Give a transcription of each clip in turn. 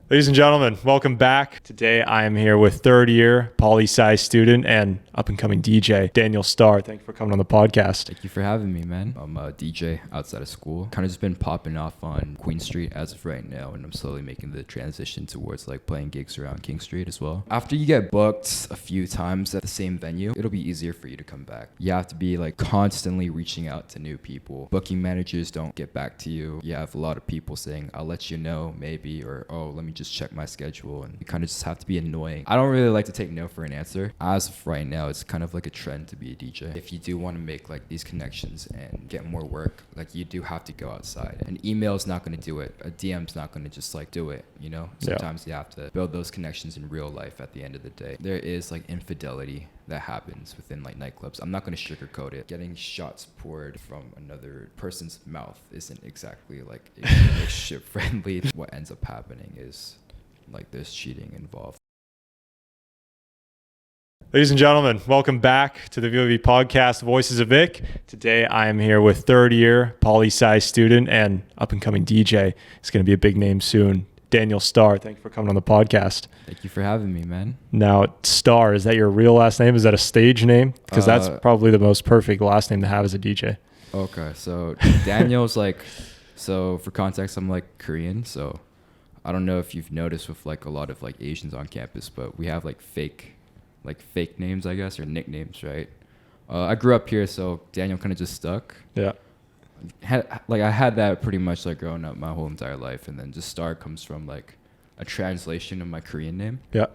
Ladies and gentlemen, welcome back. Today I am here with third year poli-sci student and up and coming DJ, Daniel Starr. Thank you for coming on the podcast. Thank you for having me, man. I'm a DJ outside of school. Kind of just been popping off on Queen Street as of right now, and I'm slowly making the transition towards like playing gigs around King Street as well. After you get booked a few times at the same venue, it'll be easier for you to come back. You have to be like constantly reaching out to new people. Booking managers don't get back to you. You have a lot of people saying, I'll let you know maybe, or oh, let me just check my schedule, and you kind of just have to be annoying. I don't really like to take no for an answer. As of right now, it's kind of like a trend to be a DJ. If you do want to make like these connections and get more work, like you do have to go outside. An email is not going to do it. A DM's not going to just like do it, you know? Sometimes you have to build those connections in real life at the end of the day. There is like infidelity that happens within like nightclubs. I'm not going to sugarcoat it. Getting shots poured from another person's mouth isn't exactly like relationship friendly. What ends up happening is like there's cheating involved. Ladies and gentlemen, welcome back to the VoV podcast, Voices of Vic. Today I am here with third year poli-sci student and up and coming DJ. It's going to be a big name soon, Daniel Starr. Thank you for coming on the podcast. Thank you for having me, man. Now, Starr, is that your real last name? Is that a stage name? Because that's probably the most perfect last name to have as a DJ. Okay, so Daniel's like, so for context, I'm like Korean, so I don't know if you've noticed with like a lot of like Asians on campus, but we have like fake names, I guess, or nicknames, right? I grew up here, so Daniel kind of just stuck. Yeah. I had that pretty much like growing up my whole entire life, and then just Star comes from like a translation of my Korean name. Yeah.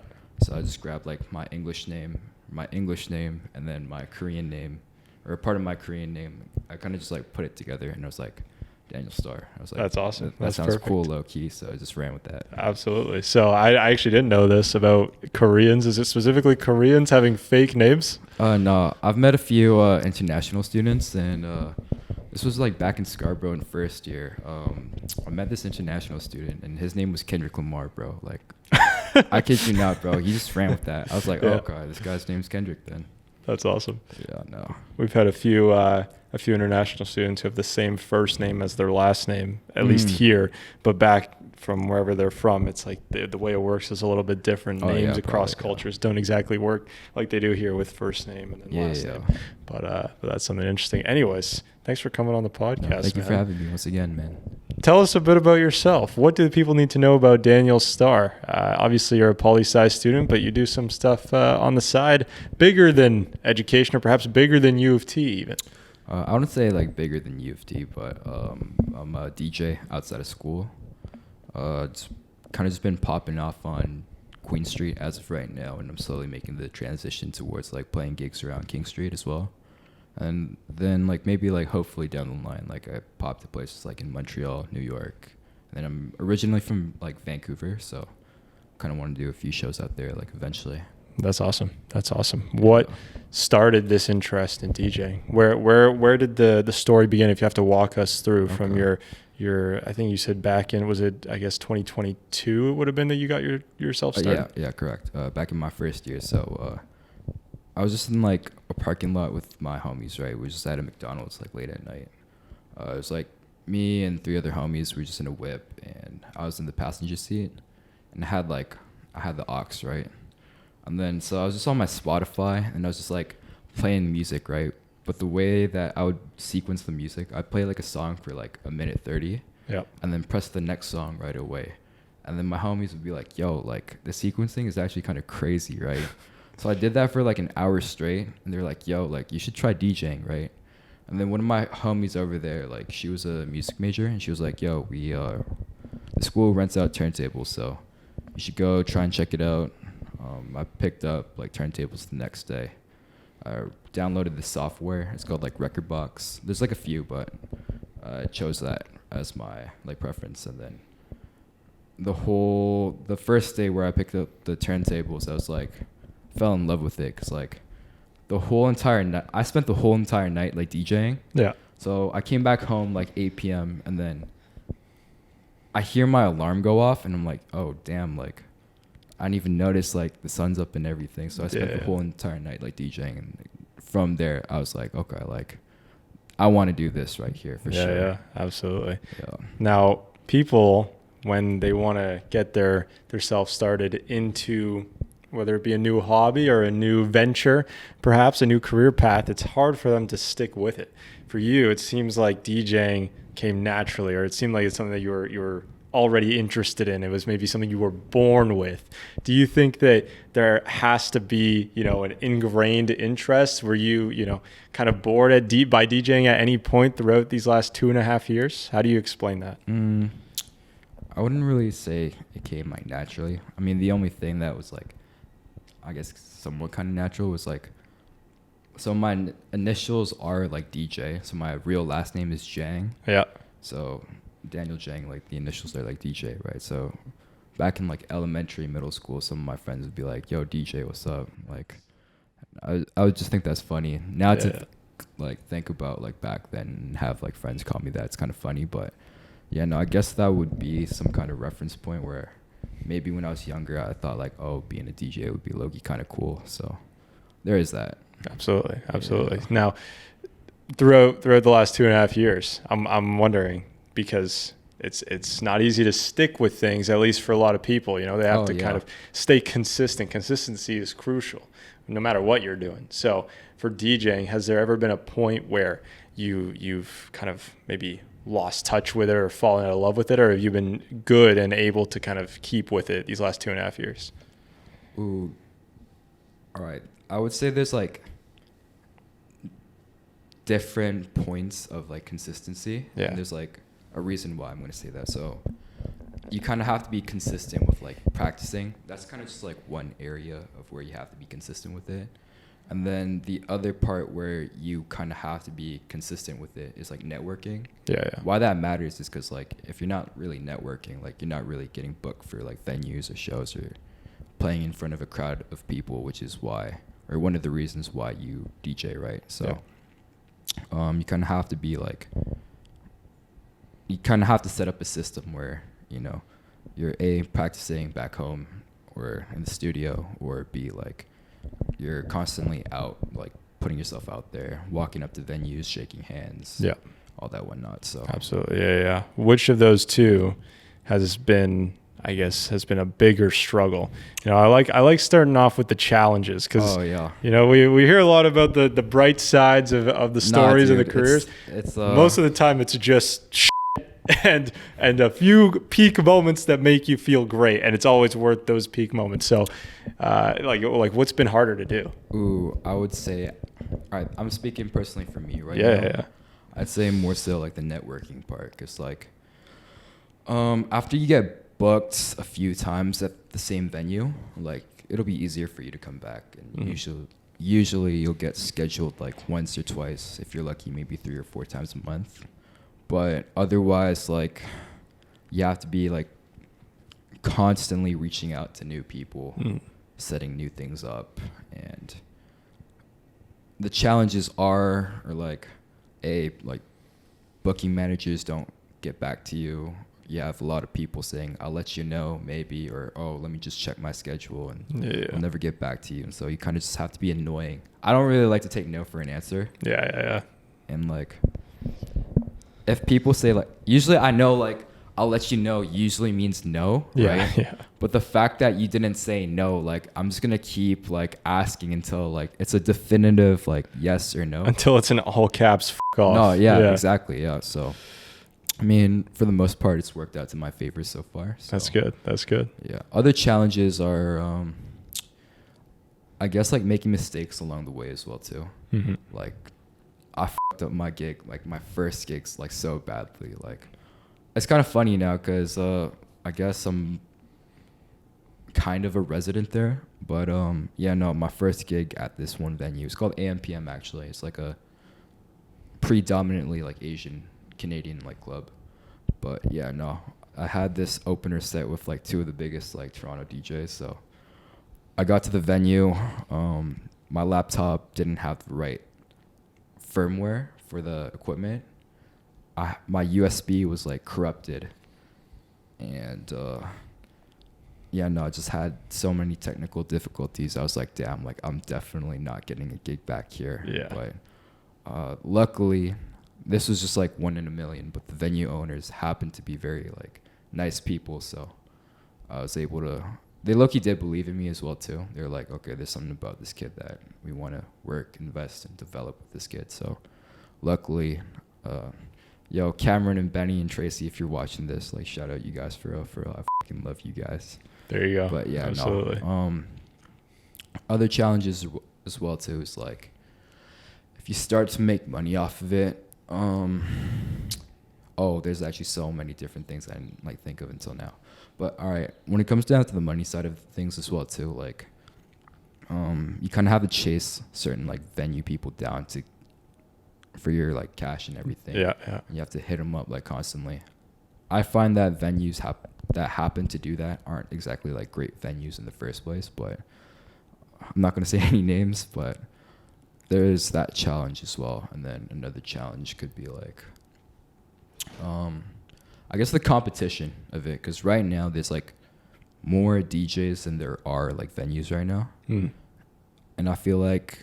So I just grabbed like my English name, and then my Korean name, or a part of my Korean name. I kind of just like put it together, and I was like, Daniel Starr. I was like, that's awesome. That sounds perfect. Cool, low key. So I just ran with that. Absolutely. So I actually didn't know this about Koreans. Is it specifically Koreans having fake names? No, I've met a few international students, and this was like back in Scarborough in first year. I met this international student, and his name was Kendrick Lamar, bro. Like, I kid you not, bro. He just ran with that. I was like, oh god, this guy's name's Kendrick then. That's awesome. Yeah, no. We've had a few international students who have the same first name as their last name, at least here. But back from wherever they're from, it's like the way it works is a little bit different. Names across cultures don't exactly work like they do here with first name and then last name. But that's something interesting. Anyways, thanks for coming on the podcast. No, thank you for having me once again, man. Tell us a bit about yourself. What do people need to know about Daniel Starr? Obviously, you're a poli-sci student, but you do some stuff on the side, bigger than education, or perhaps bigger than U of T even. I wouldn't say like bigger than U of T, but I'm a DJ outside of school. It's kind of just been popping off on Queen Street as of right now, and I'm slowly making the transition towards like playing gigs around King Street as well. And then like maybe like hopefully down the line, like I pop to places like in Montreal, New York. And then I'm originally from like Vancouver, so kind of want to do a few shows out there like eventually. That's awesome. What started this interest in DJing? Where did the story begin? If you have to walk us through from your I think you said back in, was it, I guess 2022 it would have been that you got yourself started? Yeah, correct. Back in my first year. So I was just in like a parking lot with my homies, right? We were just at a McDonald's like late at night. It was like me and three other homies. We were just in a whip, and I was in the passenger seat, and I had the aux, right? And then so I was just on my Spotify, and I was just like playing music, right? But the way that I would sequence the music, I'd play like a song for like a minute 30, and then press the next song right away. And then my homies would be like, yo, like the sequencing is actually kind of crazy, right? So I did that for like an hour straight, and they're like, yo, like you should try DJing, right? And then one of my homies over there, like she was a music major, and she was like, yo, the school rents out turntables, so you should go try and check it out. I picked up like turntables the next day. I downloaded the software. It's called like Record Box. There's like a few, but I chose that as my like preference. And then the first day where I picked up the turntables, I was like, fell in love with it, because like the whole entire night, I spent the whole entire night like DJing. Yeah. So I came back home like 8 p.m. and then I hear my alarm go off, and I'm like, oh damn, like I didn't even notice like the sun's up and everything. So I spent the whole entire night like DJing, and from there I was like, okay, like I want to do this right here for sure. Yeah, absolutely. Yeah. Now people when they want to get their self started into, whether it be a new hobby or a new venture, perhaps a new career path, it's hard for them to stick with it. For you, it seems like DJing came naturally, or it seemed like it's something that you were already interested in. It was maybe something you were born with. Do you think that there has to be, an ingrained interest? Were you, kind of bored by DJing at any point throughout these last 2.5 years? How do you explain that? I wouldn't really say it came like naturally. I mean, the only thing that was like, I guess somewhat kind of natural was like, so my initials are like DJ. So my real last name is Jang. Yeah. So Daniel Jang, like the initials are like DJ, right? So back in like elementary, middle school, some of my friends would be like, "Yo, DJ, what's up?" Like, I would just think that's funny. Now to think about like back then and have like friends call me that, it's kind of funny. But yeah, no, I guess that would be some kind of reference point where maybe when I was younger, I thought like, oh, being a DJ would be low-key kind of cool. So there is that. Absolutely. Yeah. Now, throughout the last 2.5 years, I'm wondering, because it's not easy to stick with things, at least for a lot of people. They have to kind of stay consistent. Consistency is crucial no matter what you're doing. So for DJing, has there ever been a point where you've kind of maybe lost touch with it or fallen out of love with it, or have you been good and able to kind of keep with it these last 2.5 years? Ooh, all right. I would say there's like different points of like consistency. Yeah. And there's like a reason why I'm going to say that. So you kind of have to be consistent with like practicing. That's kind of just like one area of where you have to be consistent with it. And then the other part where you kind of have to be consistent with it is like networking. Yeah. Why that matters is because like if you're not really networking, like you're not really getting booked for like venues or shows or playing in front of a crowd of people, which is why, or one of the reasons why you DJ, right? So you kind of have to be like, you kind of have to set up a system where, you're A, practicing back home or in the studio, or B, like you're constantly out, like putting yourself out there, walking up to venues, shaking hands, all that whatnot. So absolutely. Yeah. Which of those two has been a bigger struggle? I like starting off with the challenges, because we hear a lot about the bright sides of the stories of the careers. It's most of the time it's just shit and a few peak moments that make you feel great, and it's always worth those peak moments. So like what's been harder to do? Ooh, I would say, all right, I'm speaking personally for me right now. Yeah. I'd say more so like the networking part, because like after you get booked a few times at the same venue, like it'll be easier for you to come back, and usually you'll get scheduled like once or twice, if you're lucky, maybe 3 or 4 times a month. But otherwise, like you have to be like constantly reaching out to new people, setting new things up, and the challenges are like booking managers don't get back to you. You have a lot of people saying, "I'll let you know maybe," or "Oh, let me just check my schedule," and I'll never get back to you. And so you kind of just have to be annoying. I don't really like to take no for an answer. Yeah. And like, if people say like, usually I know like I'll let you know usually means no, right? Yeah. But the fact that you didn't say no, like I'm just gonna keep like asking until like it's a definitive like yes or no. Until it's in all caps. F off. No, yeah, exactly, yeah. So, I mean, for the most part, it's worked out to my favor so far. So, That's good. Yeah. Other challenges are, I guess, like making mistakes along the way as well too. Mm-hmm. Like, I fucked up my gig, like my first gigs, like so badly. Like, it's kind of funny now because I guess I'm kind of a resident there. But my first gig at this one venue, it's called AMPM actually. It's like a predominantly like Asian Canadian like club. But I had this opener set with like 2 of the biggest like Toronto DJs. So I got to the venue. My laptop didn't have the right firmware for the equipment. My USB was like corrupted, and I just had so many technical difficulties. I was like, damn, like I'm definitely not getting a gig back here. But luckily, this was just like 1 in a million. But the venue owners happened to be very like nice people. So I was able to. They low-key did believe in me as well too. They're like, okay, there's something about this kid that we want to work, invest, and develop with this kid. So luckily, yo, Cameron and Benny and Tracy, if you're watching this, like, shout out you guys for real. I fucking love you guys. There you go. But yeah, absolutely. no. Other challenges as well too is like, if you start to make money off of it, there's actually so many different things I didn't like think of until now. But all right, when it comes down to the money side of things as well too, like, you kind of have to chase certain like venue people down for your like cash and everything. Yeah. And you have to hit them up like constantly. I find that venues that happen to do that aren't exactly like great venues in the first place, but I'm not going to say any names, but there is that challenge as well. And then another challenge could be like, I guess the competition of it, because right now there's like more DJs than there are like venues right now. And I feel like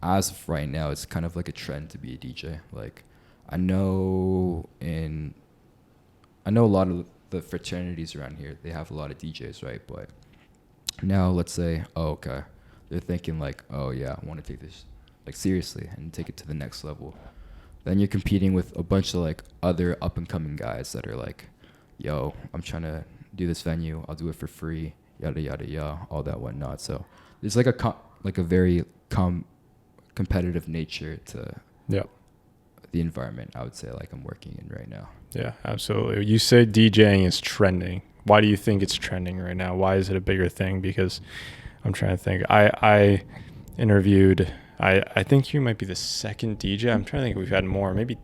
as of right now, it's kind of like a trend to be a DJ. Like, I know a lot of the fraternities around here, they have a lot of DJs, right? But now let's say, they're thinking like, oh yeah, I want to take this like seriously and take it to the next level. Then you're competing with a bunch of like other up and coming guys that are like, yo, I'm trying to do this venue, I'll do it for free, yada yada yada, all that whatnot. So there's like a very competitive nature to the environment, I would say, like I'm working in right now. Yeah, absolutely. You say DJing is trending. Why do you think it's trending right now? Why is it a bigger thing? Because I'm trying to think. I interviewed, I think you might be the second DJ. I'm trying to think if we've had more, maybe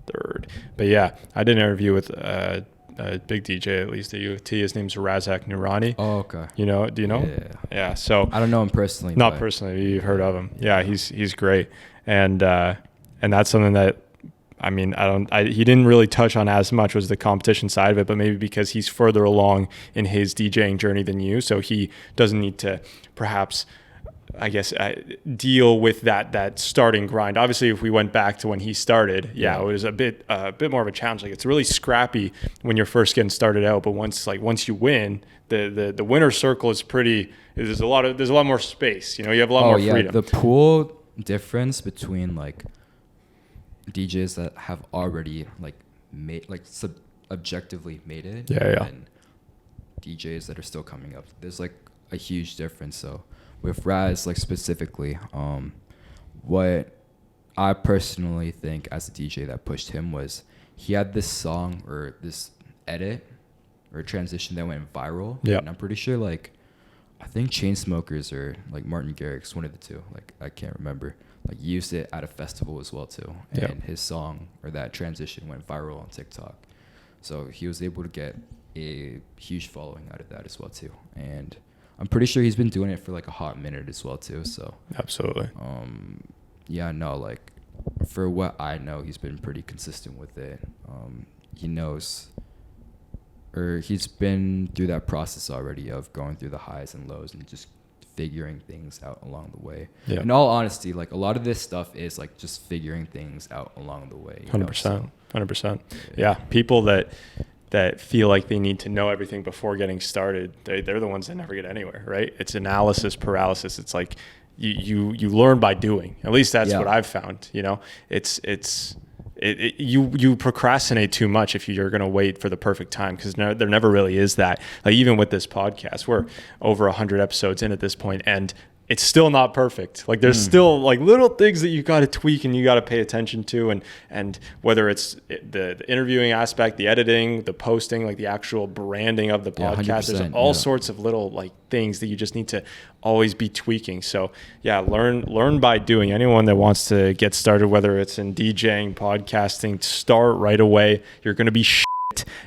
third. But yeah, I did an interview with a big DJ, at least at U of T. His name's Razak Noorani. Oh, okay. Do you know? Yeah. So I don't know him personally. Not personally. You've heard of him. Yeah, he's great. And that's something that, I mean, he didn't really touch on as much was the competition side of it, but maybe because he's further along in his DJing journey than you, so he doesn't need to perhaps, I guess, deal with that starting grind. Obviously, if we went back to when he started, it was a bit more of a challenge. Like, it's really scrappy when you're first getting started out, but once you win, the winner circle is pretty. There's a lot more space. You have a lot more freedom. The pool difference between like DJs that have already like made like objectively made it, and DJs that are still coming up, there's like a huge difference. So with Raz, like specifically, what I personally think as a DJ that pushed him was he had this song or this edit or transition that went viral. Yeah. And I'm pretty sure like, I think Chainsmokers or like Martin Garrix, one of the two, like I can't remember, like used it at a festival as well too. And his song or that transition went viral on TikTok. So he was able to get a huge following out of that as well too. And I'm pretty sure he's been doing it for like a hot minute as well too. So absolutely. Like for what I know, he's been pretty consistent with it. He knows, or he's been through that process already of going through the highs and lows and just figuring things out along the way. Yeah. In all honesty, like a lot of this stuff is like just figuring things out along the way. 100%. Yeah. People that feel like they need to know everything before getting started, they're the ones that never get anywhere, right? It's analysis paralysis. It's like you learn by doing. At least that's what I've found. You procrastinate too much if you're going to wait for the perfect time, because there never really is that. Like, even with this podcast, we're over 100 episodes in at this point, and it's still not perfect. Like, there's still like little things that you got to tweak and you got to pay attention to, and whether it's the interviewing aspect, the editing, the posting, like the actual branding of the podcast, there's all sorts of little like things that you just need to always be tweaking. So learn by doing. Anyone that wants to get started, whether it's in DJing, podcasting, start right away. You're going to be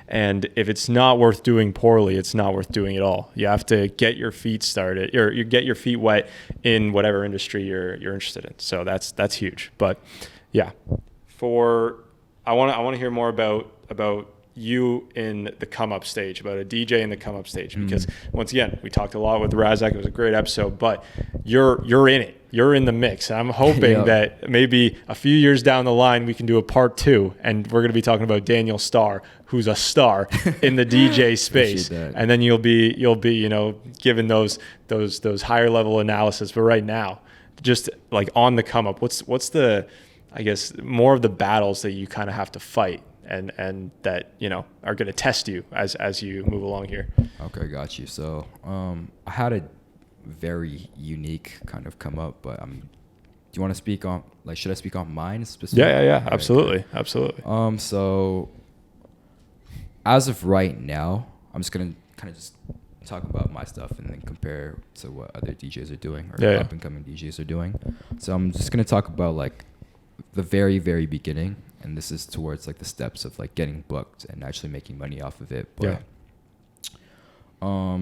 and if it's not worth doing poorly, it's not worth doing at all. You have to get your feet started, or you get your feet wet in whatever industry you're interested in. So that's huge. But yeah, I want to hear more about you in the come up stage, about a DJ in the come up stage, because once again, we talked a lot with Razak. It was a great episode, but you're in it. You're in the mix. And I'm hoping that maybe a few years down the line, we can do a part 2, and we're going to be talking about Daniel Starr, who's a star in the DJ space. And then you'll be, given those higher level analysis. But right now, just like on the come up, what's the, I guess, more of the battles that you kind of have to fight and that, are going to test you as you move along here? Okay, got you. So I had a very unique kind of come up, but do you want to speak on, like, should I speak on mine specifically? Yeah, absolutely. So as of right now, I'm just going to kind of just talk about my stuff and then compare to what other DJs are doing or up and coming DJs are doing. So I'm just going to talk about like the very, very beginning, and this is towards like the steps of like getting booked and actually making money off of it. But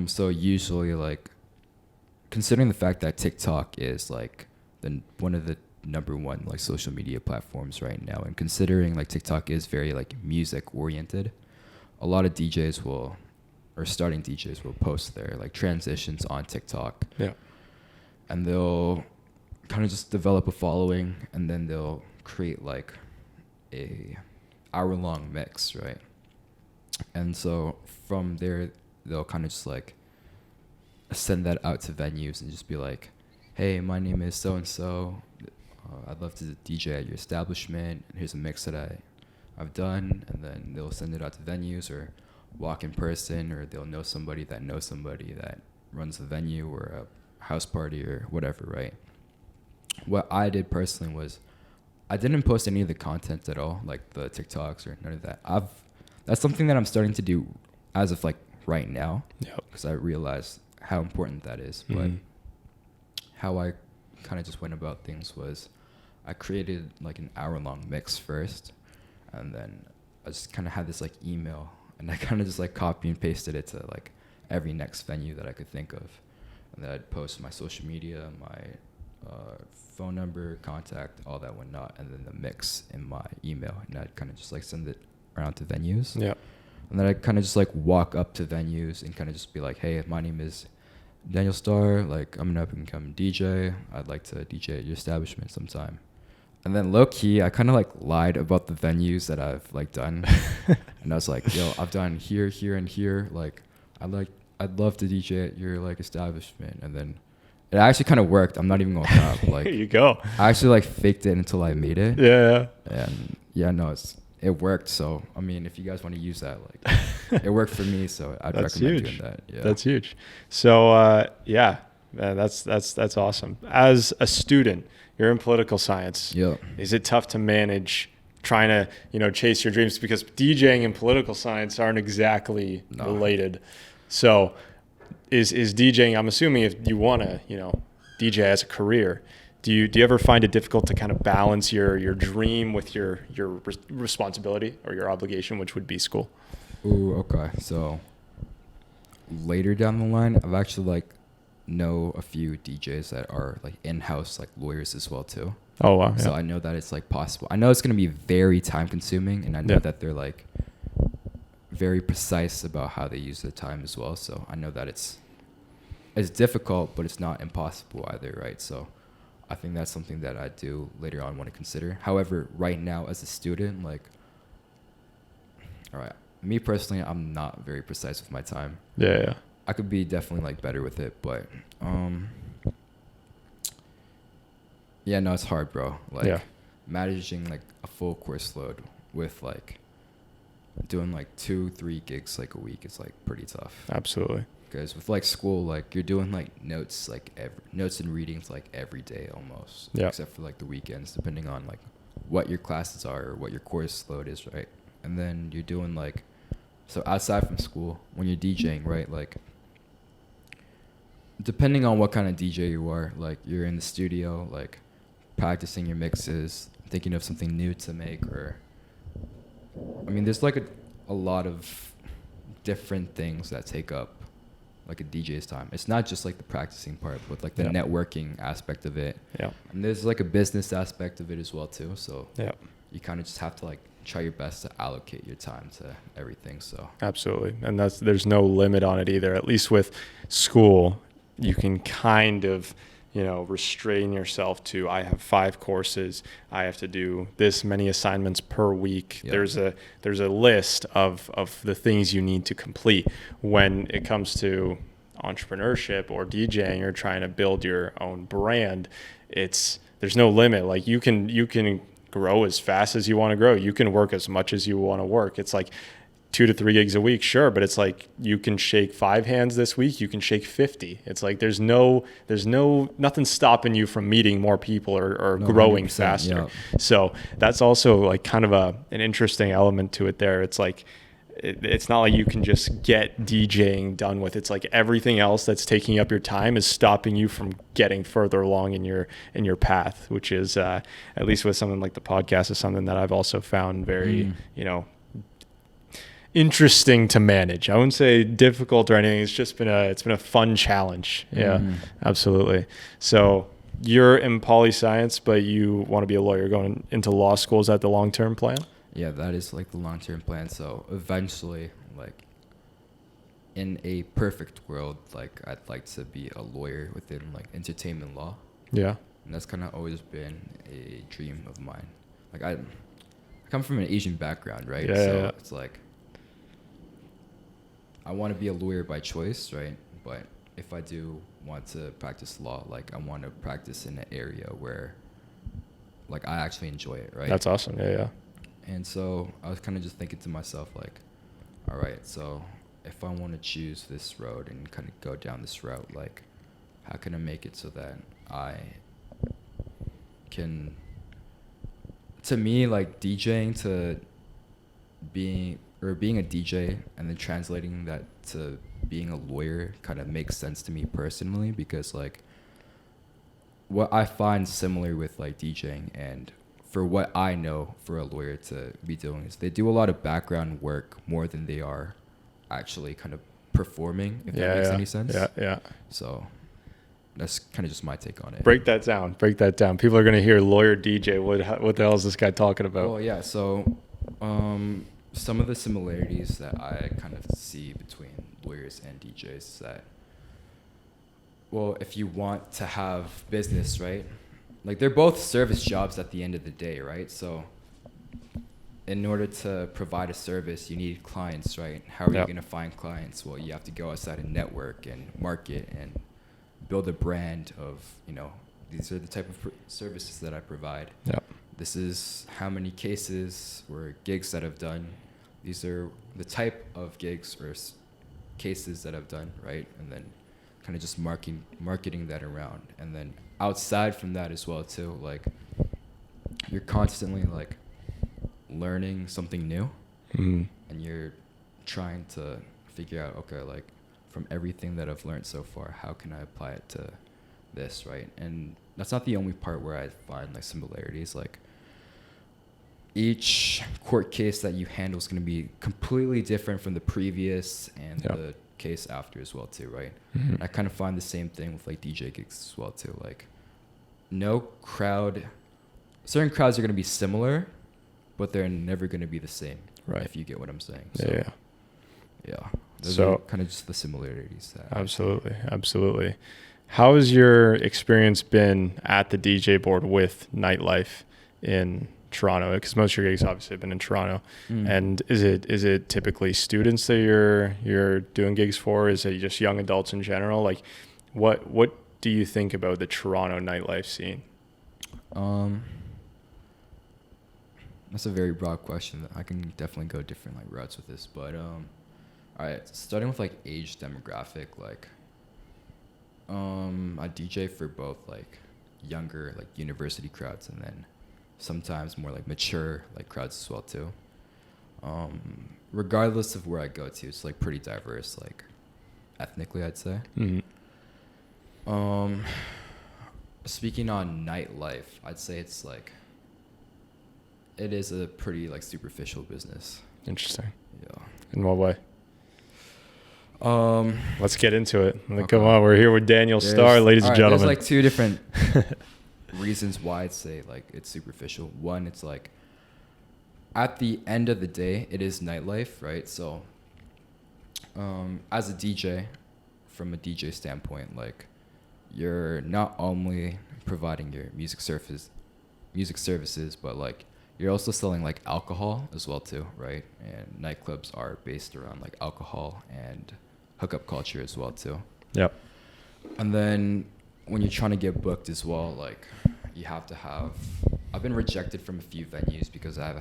so usually, like, considering the fact that TikTok is like one of the number one like social media platforms right now, and considering like TikTok is very like music oriented, a lot of DJs or starting DJs will post their like transitions on TikTok. Yeah. And they'll kind of just develop a following, and then they'll create like a hour-long mix, right? And so from there, they'll kind of just like send that out to venues and just be like, hey, my name is so-and-so. I'd love to DJ at your establishment. And here's a mix that I've done. And then they'll send it out to venues or walk in person, or they'll know somebody that knows somebody that runs the venue or a house party or whatever, right? What I did personally was I didn't post any of the content at all, like the TikToks or none of that. That's something that I'm starting to do as of like right now, because I realized how important that is. But how I kind of just went about things was I created like an hour-long mix first, and then I just kind of had this like email, and I kind of just like copy and pasted it to like every next venue that I could think of, and then I'd post my social media, my phone number, contact, all that whatnot, and then the mix in my email, and I'd kind of just like send it around to venues. Yeah. And then I'd kind of just like walk up to venues and kind of just be like, hey, my name is Daniel Starr, like I'm an up and coming DJ. I'd like to DJ at your establishment sometime. And then low key, I kind of like lied about the venues that I've like done. And I was like, yo, I've done here, here, and here. Like, I'd love to DJ at your like establishment. And then it actually kind of worked. I'm not even gonna cap. Like, here you go. I actually like faked it until I made it. Yeah. And it worked. So I mean, if you guys want to use that, like, it worked for me. So I'd recommend doing that. Yeah. That's huge. So man, that's awesome. As a student, you're in political science. Yeah. Is it tough to manage trying to chase your dreams, because DJing and political science aren't exactly related? So is DJing, I'm assuming if you want to, DJ as a career, do you ever find it difficult to kind of balance your dream with your responsibility or your obligation, which would be school? Ooh, okay. So later down the line, I've actually know a few DJs that are like in-house like lawyers as well too. Oh wow. So I know that it's like possible. I know it's going to be very time consuming, and I know that they're like very precise about how they use their time as well. So I know that it's difficult, but it's not impossible either, right? So I think that's something that I do later on want to consider. However, right now as a student, like, all right, me personally, I'm not very precise with my time. Yeah. I could be definitely like better with it, but it's hard, bro. Like managing like a full course load with like doing like 2-3 gigs like a week is like pretty tough. Absolutely. Because with like school, like you're doing like notes and readings like every day almost. Yeah. Except for like the weekends, depending on like what your classes are or what your course load is, right? And then you're doing like, so outside from school, when you're DJing, right? Like, depending on what kind of DJ you are, like you're in the studio, like practicing your mixes, thinking of something new to make, or I mean, there's like a lot of different things that take up like a DJ's time. It's not just like the practicing part, but like the networking aspect of it. Yeah. And there's like a business aspect of it as well too. So you kind of just have to like try your best to allocate your time to everything. So absolutely. And there's no limit on it either. At least with school, you can kind of, restrain yourself to, I have 5 courses. I have to do this many assignments per week. Yep. There's a list of the things you need to complete. When it comes to entrepreneurship or DJing or trying to build your own brand, there's no limit. Like you can grow as fast as you want to grow. You can work as much as you want to work. It's like 2 to 3 gigs a week, sure, but it's like you can shake 5 hands this week, you can shake 50. It's like there's nothing stopping you from meeting more people or growing faster. Yeah. So that's also like kind of an interesting element to it there. It's like it's not like you can just get DJing done with. It's like everything else that's taking up your time is stopping you from getting further along in your path, which is at least with something like the podcast is something that I've also found very interesting to manage. I wouldn't say difficult or anything. It's just been a fun challenge. Yeah, absolutely. So you're in poli science, but you want to be a lawyer going into law school. Is that the long-term plan? Yeah, that is like the long-term plan. So eventually, like in a perfect world, like I'd like to be a lawyer within like entertainment law. Yeah. And that's kind of always been a dream of mine. Like I come from an Asian background, right? Yeah, so yeah. It's like I want to be a lawyer by choice, right? But if I do want to practice law, like I want to practice in an area where like I actually enjoy it, right? That's awesome. Yeah, yeah. And so I was kind of just thinking to myself, like, all right, so if I want to choose this road and kind of go down this route, like, how can I make it so that I can, to me, like DJing to being a DJ and then translating that to being a lawyer kind of makes sense to me personally, because like what I find similar with like DJing and for what I know for a lawyer to be doing is they do a lot of background work more than they are actually kind of performing, if that makes any sense. Yeah. So that's kind of just my take on it. Break that down. People are going to hear lawyer DJ. What the hell is this guy talking about? Oh, yeah. So some of the similarities that I kind of see between lawyers and DJs is that, well, if you want to have business, right? Like they're both service jobs at the end of the day, right? So in order to provide a service, you need clients, right? How are you going to find clients? Well, you have to go outside and network and market and build a brand of, these are the type of services that I provide. Yep. This is how many cases or gigs that I've done. These are the type of gigs or cases that I've done, right? And then kind of just marketing that around. And then outside from that as well too, like you're constantly like learning something new, and you're trying to figure out, okay, like from everything that I've learned so far, how can I apply it to this, right? And that's not the only part where I find like similarities. Like each court case that you handle is going to be completely different from the previous and the case after as well too, right? I kind of find the same thing with like DJ gigs as well too. Like certain crowds are going to be similar, but they're never going to be the same, right? If you get what I'm saying. So, yeah. Those are kind of just the similarities. Absolutely. How has your experience been at the DJ board with Nightlife in Toronto? Because most of your gigs obviously have been in Toronto. And is it typically students that you're doing gigs for? Is it just young adults in general? Like what do you think about the Toronto nightlife scene? That's a very broad question. I can definitely go different like routes with this, but all right, starting with like age demographic, like I DJ for both like younger like university crowds and then sometimes more like mature like crowds as well too. Regardless of where I go to, it's like pretty diverse, like ethnically I'd say. Speaking on nightlife, I'd say it's like it is a pretty like superficial business. Interesting. Yeah. In what way? Let's get into it. Come on, we're here with Daniel Starr, ladies and gentlemen. There's like two different reasons why I'd say like it's superficial. One, it's like at the end of the day, it is nightlife, right? So, as a DJ, from a DJ standpoint, like, you're not only providing your music services, but like you're also selling like alcohol as well too, right? And nightclubs are based around like alcohol and hookup culture as well too. Yep. And then when you're trying to get booked as well, like you have to have. I've been rejected from a few venues because I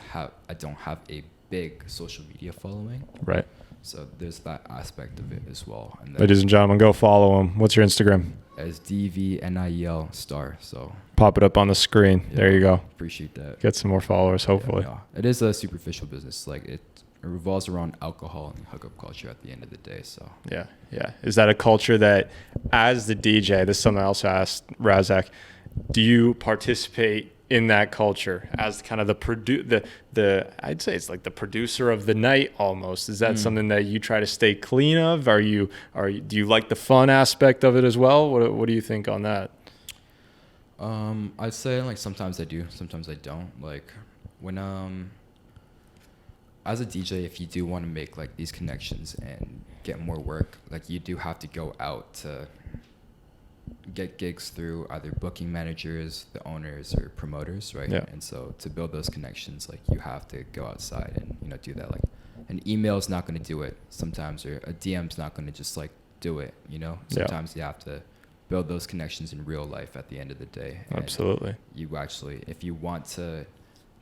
don't have a big social media following. Right. So there's that aspect of it as well. And then Ladies and gentlemen, go follow him. What's your Instagram? as DVNIEL star. So Pop it up on the screen. yeah, There you go. Appreciate that. Get some more followers, hopefully. Yeah, no. It is a superficial business. Like it revolves around alcohol and hookup culture at the end of the day. So Yeah, yeah. Is that a culture that, as the DJ, this is something I also asked Razak, do you participate in that culture as kind of the I'd say it's like the producer of the night almost? Is that something that you try to stay clean of? Do you like the fun aspect of it as well? What do you think on that? I'd say like sometimes I do, sometimes I don't. Like when as a DJ, if you do want to make like these connections and get more work, like you do have to go out to get gigs through either booking managers, the owners, or promoters, right? Yeah. And so to build those connections, like you have to go outside and do that. Like an email is not going to do it sometimes, or a DM's not going to just like do it. Sometimes you have to build those connections in real life at the end of the day. And Absolutely. you actually, if you want to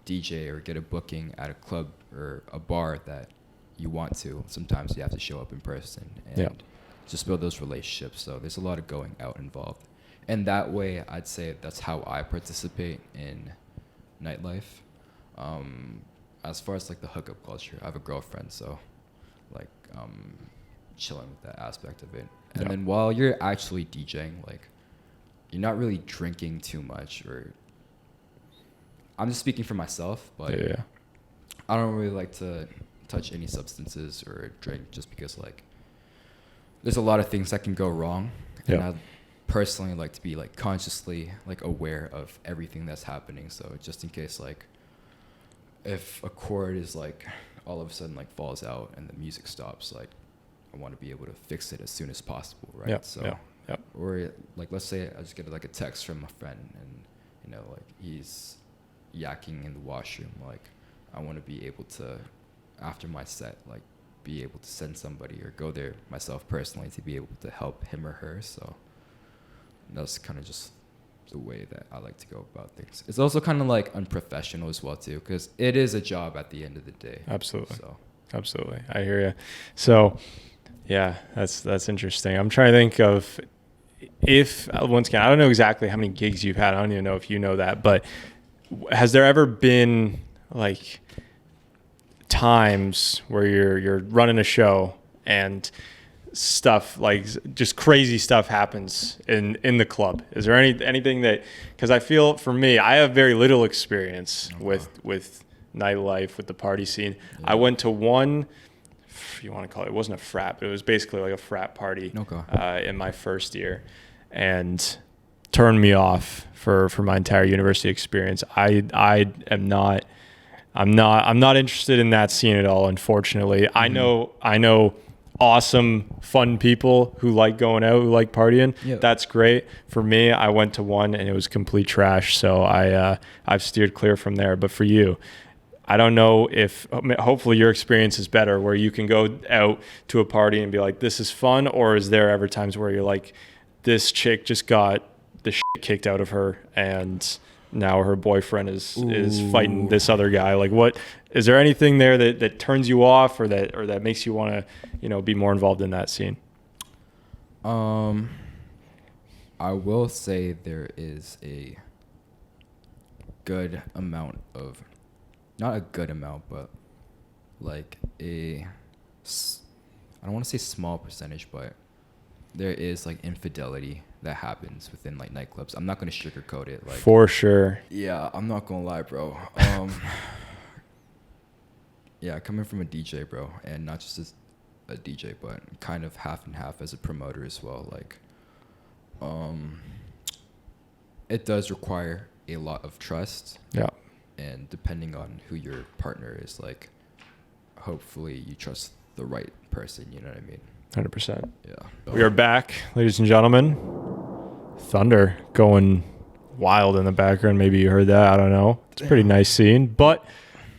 DJ or get a booking at a club or a bar that you want to, sometimes you have to show up in person and just build those relationships. So there's a lot of going out involved. And that way, I'd say that's how I participate in nightlife. As far as like the hookup culture, I have a girlfriend, so like chilling with that aspect of it. And then while you're actually DJing, like you're not really drinking too much, or I'm just speaking for myself, but I don't really like to touch any substances or drink just because like there's a lot of things that can go wrong. And I personally like to be like consciously like aware of everything that's happening. So just in case like if a chord is like all of a sudden like falls out and the music stops, like I want to be able to fix it as soon as possible, right? Or like let's say I just get like a text from a friend and like he's yakking in the washroom, like I want to be able to, after my set, like be able to send somebody or go there myself personally to be able to help him or her. So that's kind of just the way that I like to go about things. It's also kind of like unprofessional as well too, because it is a job at the end of the day. Absolutely. So Absolutely. I hear you. So yeah, that's interesting. I'm trying to think of if, once again, I don't know exactly how many gigs you've had. I don't even know if you know that, but has there ever been like times where you're running a show and stuff like just crazy stuff happens in the club? Is there anything that, because I feel for me, I have very little experience with nightlife, with the party scene. I went to one, if you want to call it wasn't a frat, but it was basically like a frat party in my first year, and turned me off for my entire university experience. I'm not interested in that scene at all, unfortunately. Mm-hmm. I know awesome, fun people who like going out, who like partying. Yep. That's great. For me, I went to one and it was complete trash. So I've steered clear from there. But for you, I don't know if, hopefully your experience is better where you can go out to a party and be like, this is fun. Or is there ever times where you're like, this chick just got the shit kicked out of her and now her boyfriend is fighting this other guy? Like, what is there anything there that turns you off or that makes you want to, be more involved in that scene? I will say there is a good amount of, not a good amount, but like I don't want to say small percentage, but there is like infidelity that happens within like nightclubs. I'm not going to sugarcoat it. Like, for sure. Yeah, I'm not going to lie, bro. Yeah, coming from a DJ, bro, and not just as a DJ, but kind of half and half as a promoter as well. Like, it does require a lot of trust. Yeah. and depending on who your partner is, like, hopefully you trust the right person. You know what I mean? 100%. Yeah. We are back, ladies and gentlemen. Thunder going wild in the background. Maybe you heard that. I don't know. It's a pretty nice scene. But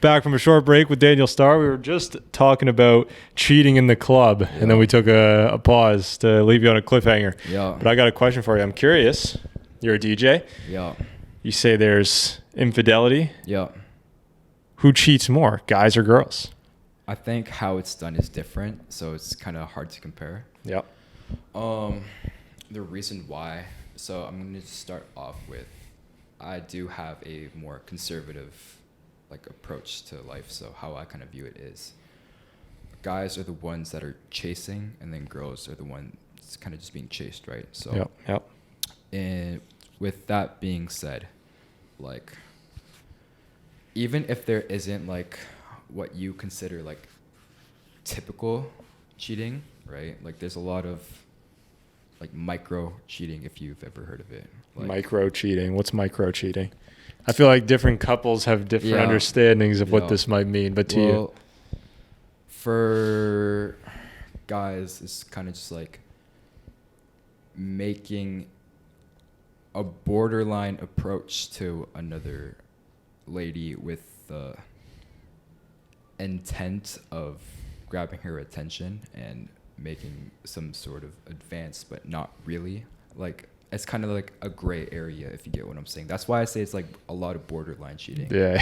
back from a short break with Daniel Starr. We were just talking about cheating in the club, and then we took a pause to leave you on a cliffhanger. Yeah. But I got a question for you. I'm curious. You're a DJ. Yeah. You say there's infidelity. Yeah. Who cheats more, guys or girls? I think how it's done is different, so it's kind of hard to compare. Yep. The reason why, so I'm going to start off with, I do have a more conservative like approach to life. So how I kind of view it is, guys are the ones that are chasing, and then girls are the ones kind of just being chased, right? So yep. And with that being said, like, even if there isn't like what you consider like typical cheating, right? Like, there's a lot of like micro cheating, if you've ever heard of it. Like, micro cheating. What's micro cheating? I feel like different couples have different understandings of what this might mean, but to you, for guys, it's kind of just like making a borderline approach to another lady with the intent of grabbing her attention and making some sort of advance, but not really. Like, it's kind of like a gray area, if you get what I'm saying. That's why I say it's like a lot of borderline cheating. Yeah.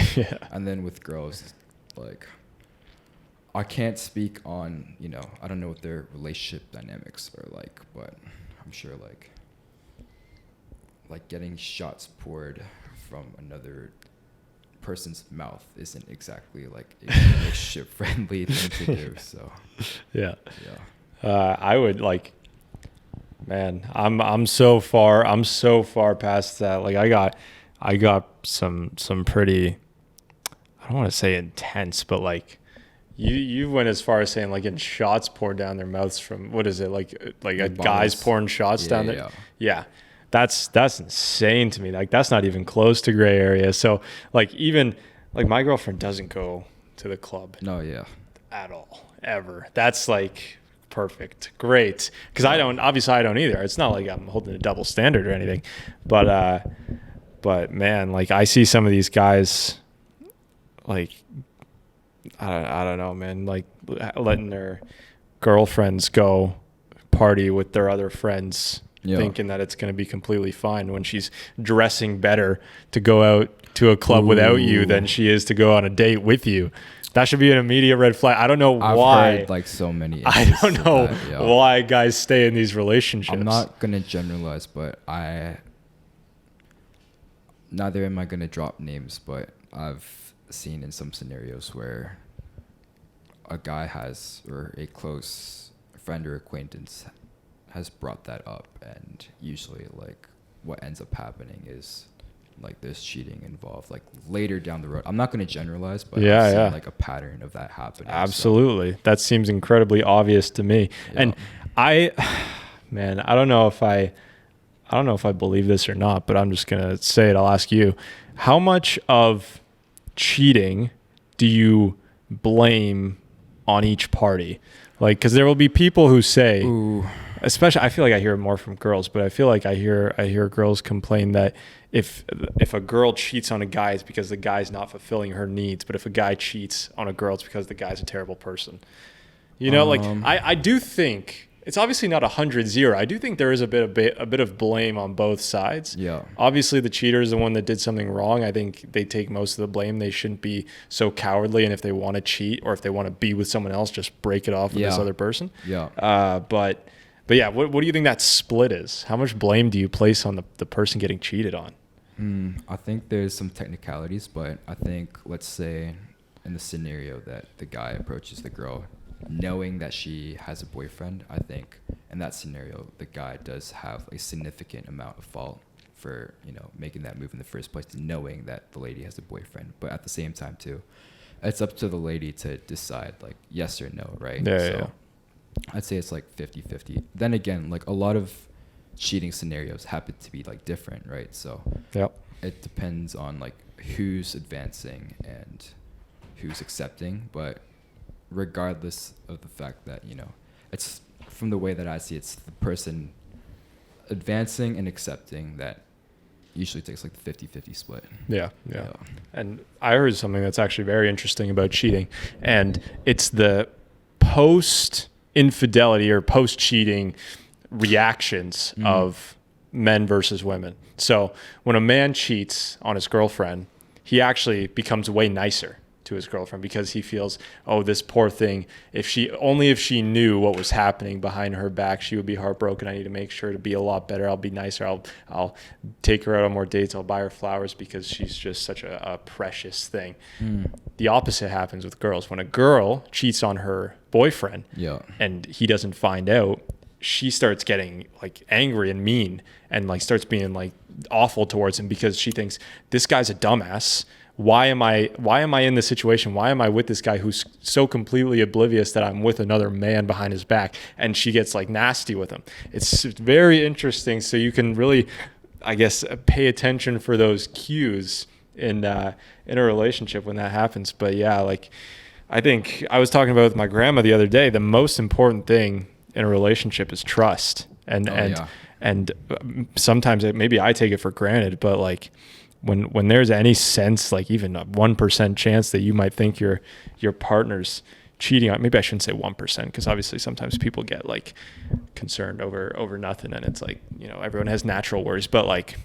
And then with girls, like, I can't speak on, I don't know what their relationship dynamics are like, but I'm sure like getting shots poured from another person's mouth isn't exactly like a relationship friendly thing to do. So yeah. I would like, man, I'm so far past that. Like, I got some pretty, I don't want to say intense, but like you went as far as saying like getting shots poured down their mouths from, what is it, like a guy's pouring shots down there. Yeah. That's insane to me. Like, that's not even close to gray area. So like, even like my girlfriend doesn't go to the club. No, yeah. At all, ever. That's like perfect, great. Because I don't either. It's not like I'm holding a double standard or anything. But man, like, I see some of these guys, like, I don't know, man, like letting their girlfriends go party with their other friends. Thinking that it's going to be completely fine when she's dressing better to go out to a club without you than she is to go on a date with you. That should be an immediate red flag. I don't know why. I've heard like so many. I don't know why guys stay in these relationships. I'm not going to generalize, but neither am I going to drop names, but I've seen in some scenarios where a guy has, or a close friend or acquaintance has brought that up, and usually like what ends up happening is like there's cheating involved like later down the road. I'm not going to generalize, but I've seen like a pattern of that happening. Absolutely. So. That seems incredibly obvious to me. And I don't know if I believe this or not, but I'm just going to say it. I'll ask you, how much of cheating do you blame on each party? Like, because there will be people who say, especially, I feel like I hear it more from girls, but I feel like I hear girls complain that if a girl cheats on a guy, it's because the guy's not fulfilling her needs. But if a guy cheats on a girl, it's because the guy's a terrible person. Like, I do think it's obviously not 100-0. I do think there is a bit of blame on both sides. Yeah. Obviously, the cheater is the one that did something wrong. I think they take most of the blame. They shouldn't be so cowardly. And if they want to cheat or if they want to be with someone else, just break it off with this other person. Yeah. But yeah, what do you think that split is? How much blame do you place on the person getting cheated on? I think there's some technicalities, but I think, let's say in the scenario that the guy approaches the girl knowing that she has a boyfriend, I think in that scenario the guy does have a significant amount of fault for making that move in the first place, knowing that the lady has a boyfriend. But at the same time too, it's up to the lady to decide like yes or no, right? Yeah. I'd say it's like 50-50. Then again, like a lot of cheating scenarios happen to be like different, right? So it depends on like who's advancing and who's accepting, but regardless of the fact that, you know, it's from the way that I see it, it's the person advancing and accepting that usually takes like the 50-50 split. Yeah. And I heard something that's actually very interesting about cheating, and it's the post infidelity or post cheating reactions of men versus women. So when a man cheats on his girlfriend, he actually becomes way nicer to his girlfriend because he feels, oh, this poor thing, if she knew what was happening behind her back, she would be heartbroken. I need to make sure to be a lot better. I'll be nicer. I'll take her out on more dates. I'll buy her flowers because she's just such a precious thing. The opposite happens with girls. When a girl cheats on her boyfriend and he doesn't find out, she starts getting like angry and mean and like starts being like awful towards him because she thinks this guy's a dumbass. Why am I in this situation? Why am I with this guy who's so completely oblivious that I'm with another man behind his back? And she gets like nasty with him. It's very interesting. So you can really, I guess, pay attention for those cues in a relationship when that happens. But yeah, like I think I was talking about with my grandma the other day, the most important thing in a relationship is trust. And sometimes maybe I take it for granted, but like when there's any sense, like even a 1% chance that you might think your partner's cheating on, maybe I shouldn't say 1%, because obviously sometimes people get like concerned over nothing, and it's like, you know, everyone has natural worries, but like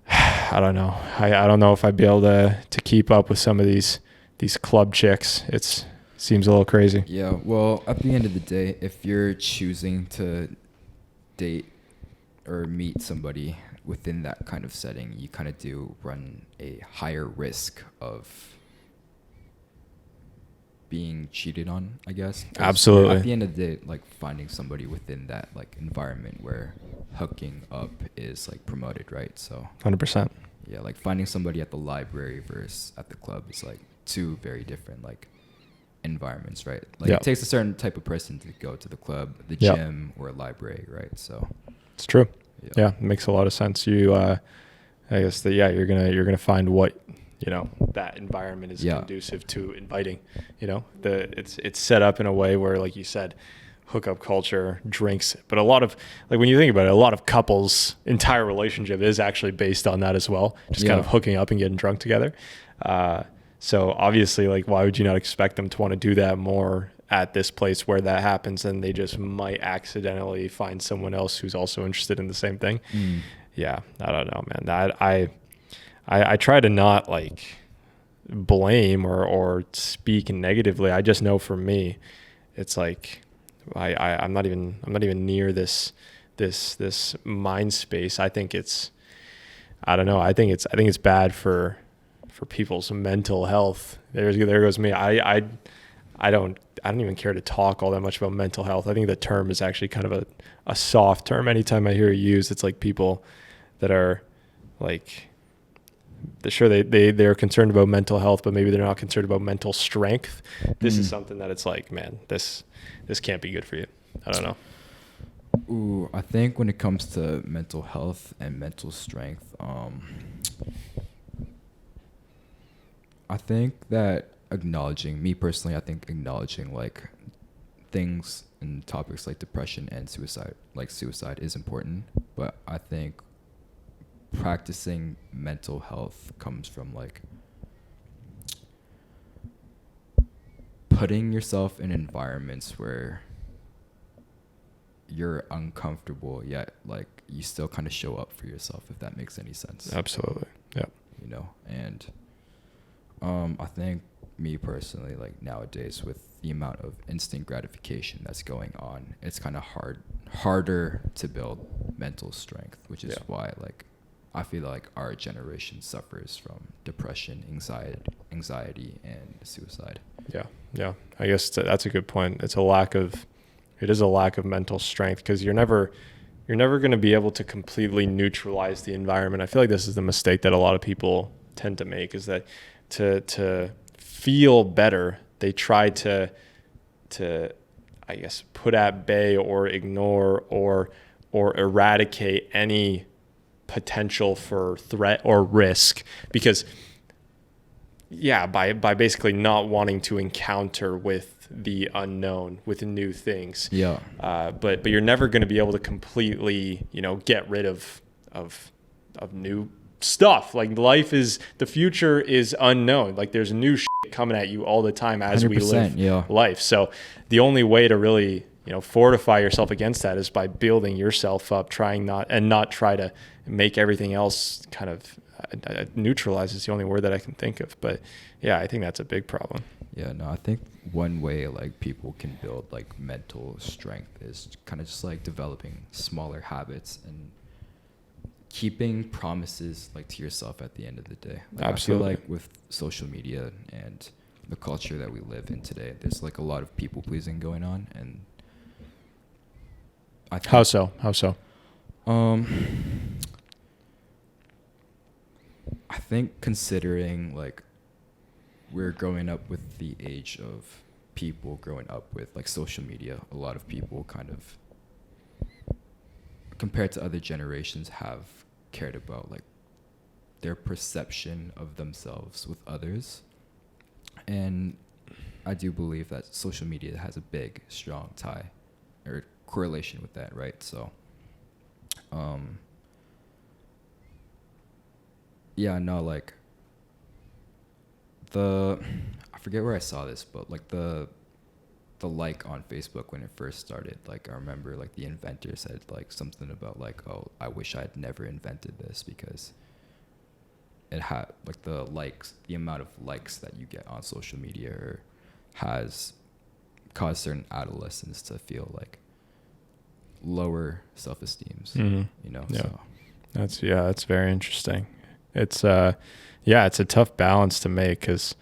I don't know. I don't know if I'd be able to keep up with some of these club chicks. It seems a little crazy. Yeah, well, at the end of the day, if you're choosing to date or meet somebody within that kind of setting, you kind of do run a higher risk of being cheated on, I guess. Absolutely. At the end of the day, like finding somebody within that like environment where hooking up is like promoted, right? So 100%. Yeah, like finding somebody at the library versus at the club is like two very different like environments, right? Like it takes a certain type of person to go to the club, the gym, or a library, right? So it's true. Yeah, it makes a lot of sense. You, I guess that you're gonna find what, you know, that environment is conducive to inviting. You know, it's set up in a way where, like you said, hookup culture, drinks, but a lot of, like, when you think about it, a lot of couples' entire relationship is actually based on that as well, just kind of hooking up and getting drunk together. So obviously, like, why would you not expect them to want to do that more at this place where that happens, and they just might accidentally find someone else who's also interested in the same thing? Yeah, I don't know, man. I try to not like blame or speak negatively. I just know for me, it's like I'm not even near this mind space. I think it's bad for people's mental health. There goes me. I don't even care to talk all that much about mental health. I think the term is actually kind of a soft term. Anytime I hear it used, it's like people that are like, sure, they're concerned about mental health, but maybe they're not concerned about mental strength. This is something that it's like, man, this can't be good for you. I don't know. Ooh, I think when it comes to mental health and mental strength, I think that acknowledging like things and topics like depression and suicide is important, but I think practicing mental health comes from like putting yourself in environments where you're uncomfortable, yet like you still kind of show up for yourself, if that makes any sense. Absolutely. Yeah. You know, and I think me personally, like nowadays with the amount of instant gratification that's going on, it's kind of harder to build mental strength, which is why like I feel like our generation suffers from depression, anxiety, and suicide. Yeah. I guess that's a good point. It is a lack of mental strength, because you're never going to be able to completely neutralize the environment. I feel like this is the mistake that a lot of people tend to make, is that to feel better, they try to I guess put at bay or ignore or eradicate any potential for threat or risk, because by basically not wanting to encounter with the unknown, with new things. Yeah. But you're never going to be able to completely, get rid of new stuff. Like the future is unknown. Like there's new shit coming at you all the time as we live life. So the only way to really, fortify yourself against that is by building yourself up, not try to make everything else kind of neutralize is the only word that I can think of. But yeah, I think that's a big problem. Yeah, no, I think one way like people can build like mental strength is kind of just like developing smaller habits and keeping promises like to yourself at the end of the day. Like, Absolutely. I feel like with social media and the culture that we live in today, there's like a lot of people pleasing going on, and I think, How so? I think considering like we're growing up with the age of people growing up with like social media, a lot of people kind of, compared to other generations, have cared about like their perception of themselves with others. And I do believe that social media has a big, strong tie or correlation with that, right? So, like I forget where I saw this, but like the like on Facebook when it first started, like I remember like the inventor said like something about like, oh, I wish I'd never invented this, because it had like the amount of likes that you get on social media has caused certain adolescents to feel like lower self-esteems, Yeah. So That's very interesting. It's it's a tough balance to make, because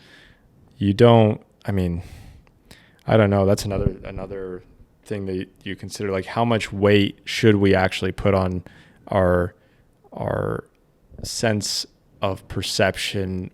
I don't know. That's another thing that you consider, like how much weight should we actually put on our sense of perception.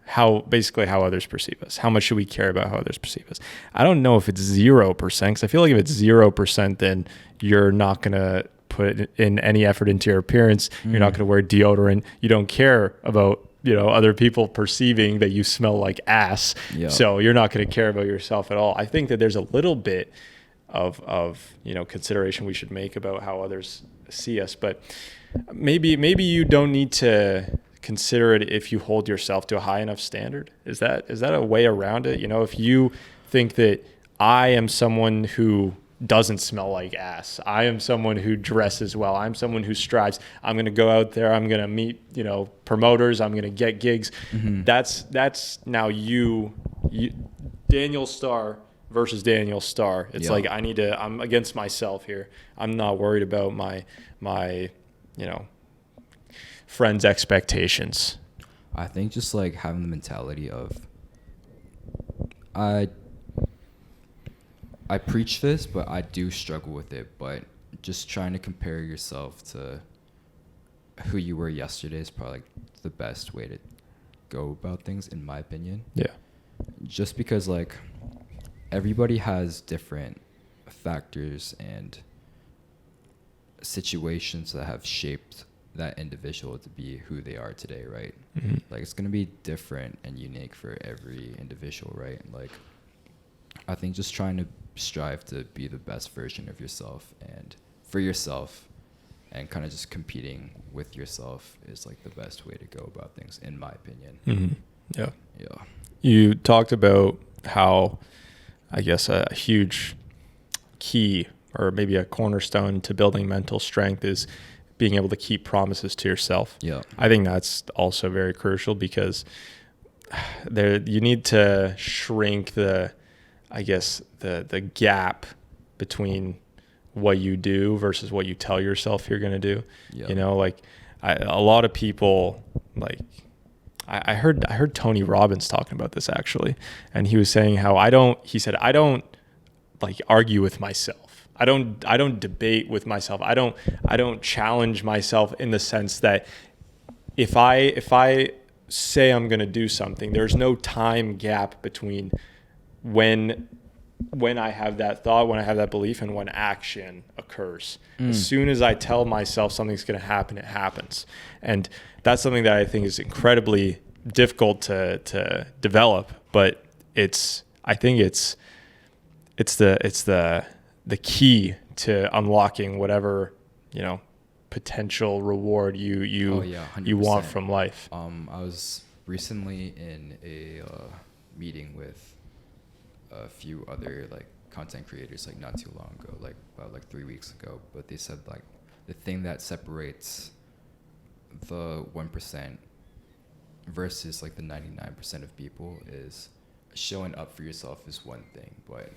How others perceive us. How much should we care about how others perceive us? I don't know if it's 0%, because I feel like if it's 0%, then you're not going to put in any effort into your appearance. You're not going to wear deodorant. You don't care about, other people perceiving that you smell like ass. Yeah. So you're not going to care about yourself at all. I think that there's a little bit of consideration we should make about how others see us, but maybe you don't need to consider it if you hold yourself to a high enough standard. Is that a way around it? If you think that I am someone who doesn't smell like ass, I am someone who dresses well, I'm someone who strives, I'm going to go out there, I'm going to meet, promoters, I'm going to get gigs. Mm-hmm. That's now you Daniel Starr versus Daniel Starr. It's like I'm against myself here. I'm not worried about my friends' expectations. I think just like having the mentality of I preach this, but I do struggle with it, but just trying to compare yourself to who you were yesterday is probably like the best way to go about things, in my opinion. Yeah. Just because like everybody has different factors and situations that have shaped that individual to be who they are today, right? Mm-hmm. Like it's going to be different and unique for every individual, right? Like I think just trying to strive to be the best version of yourself and for yourself, and kind of just competing with yourself is like the best way to go about things, in my opinion. Mm-hmm. Yeah. You talked about how, I guess, a huge key or maybe a cornerstone to building mental strength is being able to keep promises to yourself. Yeah. I think that's also very crucial, because you need to shrink the gap between what you do versus what you tell yourself you're going to do. Yeah. A lot of people, I heard Tony Robbins talking about this actually. And he was saying how I don't argue with myself. I don't debate with myself. I don't challenge myself, in the sense that if I say I'm going to do something, there's no time gap between when when I have that thought, when I have that belief, and when action occurs. As soon as I tell myself something's going to happen, it happens. And that's something that I think is incredibly difficult to develop, but I think it's the key to unlocking whatever, potential reward you want from life. I was recently in a meeting with a few other like content creators, like not too long ago, like about like 3 weeks ago, but they said like the thing that separates the 1% versus like the 99% of people is showing up for yourself is one thing, but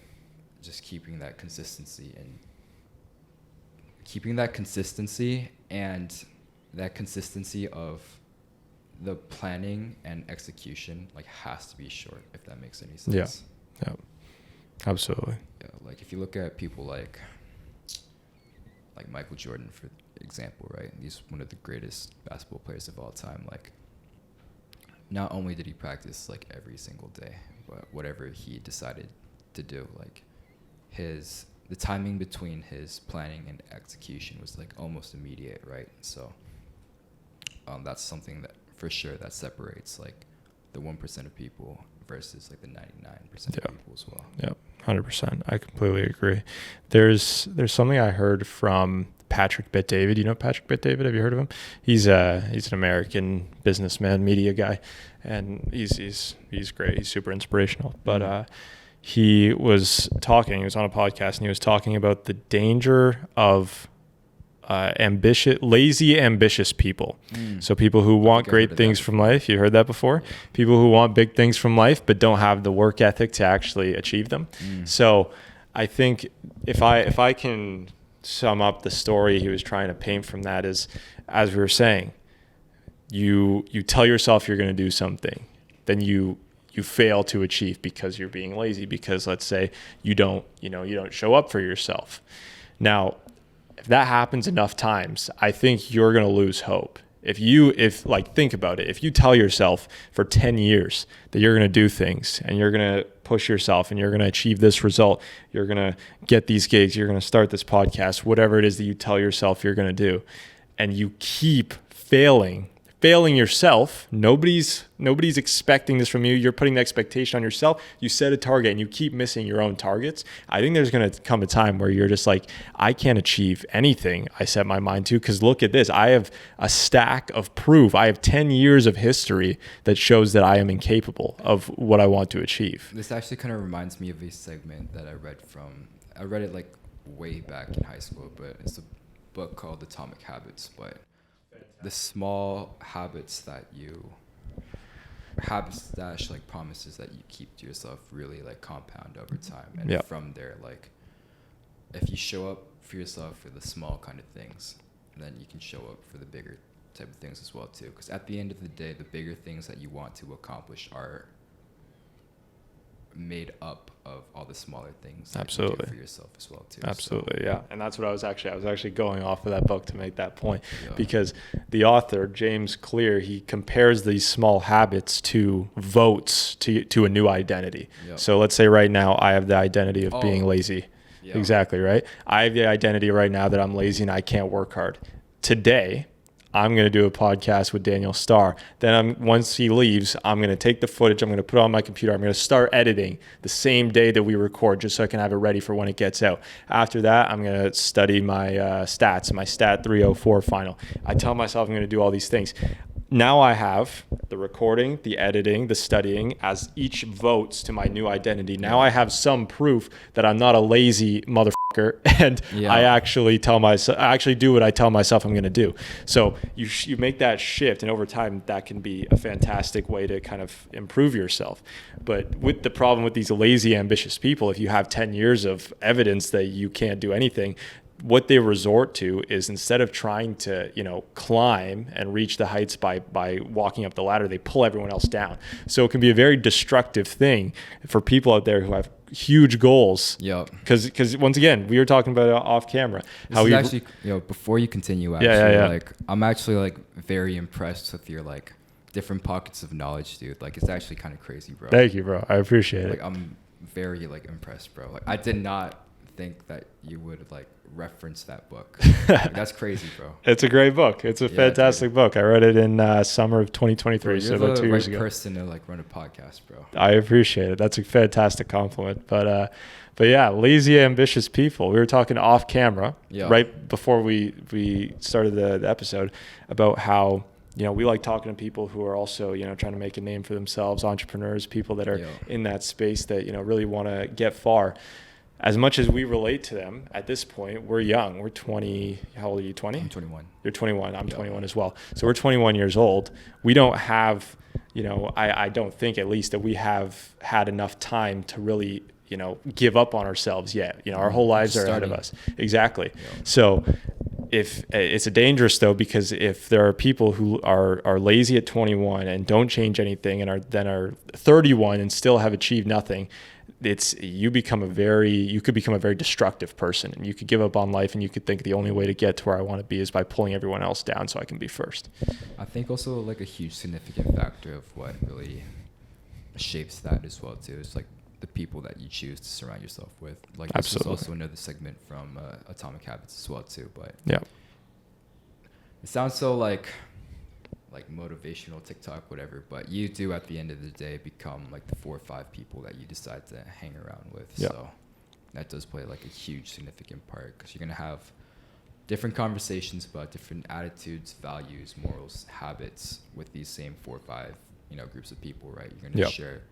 just keeping that consistency and that consistency of the planning and execution like has to be short, if that makes any sense. Yeah, absolutely. Yeah, like if you look at people like Michael Jordan, for example, right? He's one of the greatest basketball players of all time. Like, not only did he practice like every single day, but whatever he decided to do, like the timing between his planning and execution was like almost immediate, right? So that's something that for sure that separates like the 1% of people versus like the 99% of people as well. Yep, 100%. I completely agree. There's something I heard from Patrick Bet-David. You know Patrick Bet-David? Have you heard of him? He's an American businessman, media guy, and he's great. He's super inspirational. But he was on a podcast, and he was talking about the danger of lazy, ambitious people. So people who want great things from life. You heard that before? Yeah. People who want big things from life, but don't have the work ethic to actually achieve them. So I think if I can sum up the story he was trying to paint from that is, as we were saying, you tell yourself you're going to do something, then you fail to achieve because you're being lazy, because let's say you don't show up for yourself. Now, if that happens enough times, I think you're going to lose hope. Think about it. If you tell yourself for 10 years that you're going to do things and you're going to push yourself and you're going to achieve this result, you're going to get these gigs, you're going to start this podcast, whatever it is that you tell yourself you're going to do, and you keep failing yourself, nobody's expecting this from you. You're putting the expectation on yourself. You set a target and you keep missing your own targets. I think there's going to come a time where you're just like, I can't achieve anything I set my mind to, because look at this. I have a stack of proof. I have 10 years of history that shows that I am incapable of what I want to achieve. This actually kind of reminds me of a segment that I read it like way back in high school, but it's a book called Atomic Habits. But the small habits like promises that you keep to yourself really like compound over time. And from there, like if you show up for yourself for the small kind of things, then you can show up for the bigger type of things as well too. Because at the end of the day, the bigger things that you want to accomplish are made up of all the smaller things that you do for yourself as well too. Absolutely. Yeah. And that's what I was actually going off of that book to make that point, because the author, James Clear, he compares these small habits to votes to a new identity. So let's say right now I have the identity of being lazy. Exactly. Right. I have the identity right now that I'm lazy and I can't work hard. Today, I'm going to do a podcast with Daniel Starr. Then once he leaves, I'm going to take the footage. I'm going to put it on my computer. I'm going to start editing the same day that we record, just so I can have it ready for when it gets out. After that, I'm going to study my stats, my stat 304 final. I tell myself I'm going to do all these things. Now I have the recording, the editing, the studying as each votes to my new identity. Now I have some proof that I'm not a lazy motherfucker, and I actually do what I tell myself I'm going to do. So you make that shift, and over time that can be a fantastic way to kind of improve yourself. But with the problem with these lazy, ambitious people, if you have 10 years of evidence that you can't do anything, what they resort to is, instead of trying to, climb and reach the heights by walking up the ladder, they pull everyone else down. So it can be a very destructive thing for people out there who have huge goals. Because once again, we were talking about it off camera. Before you continue, like I'm actually like very impressed with your like different pockets of knowledge, dude. Like it's actually kind of crazy, bro. Thank you, bro. I appreciate it. I'm very like impressed, bro. Like I did not think that you would like reference that book. Like, that's crazy, bro. It's a great book. It's a fantastic book. I read it in summer of 2023, bro, so about 2 years ago. You're the right person to like run a podcast, bro. I appreciate it. That's a fantastic compliment. But yeah, lazy, ambitious people. We were talking off camera right before we started the episode about how, you know, we like talking to people who are also, you know, trying to make a name for themselves, entrepreneurs, people that are in that space that, you know, really want to get far. As much as we relate to them at this point, we're young. We're 20. How old are you? 20? I'm 21. You're 21. I'm 21 as well. So we're 21 years old. We don't have, you know, I don't think at least that we have had enough time to really, you know, give up on ourselves yet. You know, our whole lives are ahead of us. Exactly. Yeah. So if it's a dangerous though, because if there are people who are lazy at 21 and don't change anything and are 31 and still have achieved nothing, you could become a very destructive person, and you could give up on life, and you could think the only way to get to where I want to be is by pulling everyone else down so I can be first. I think also like a huge significant factor of what really shapes that as well too is like the people that you choose to surround yourself with. Like this is also another segment from Atomic Habits as well too, but yeah, it sounds so like motivational TikTok, whatever, but you do at the end of the day become like the 4 or 5 people that you decide to hang around with. Yeah. So that does play like a huge significant part, because you're going to have different conversations about different attitudes, values, morals, habits with these same 4 or 5, you know, groups of people, right? You're going to share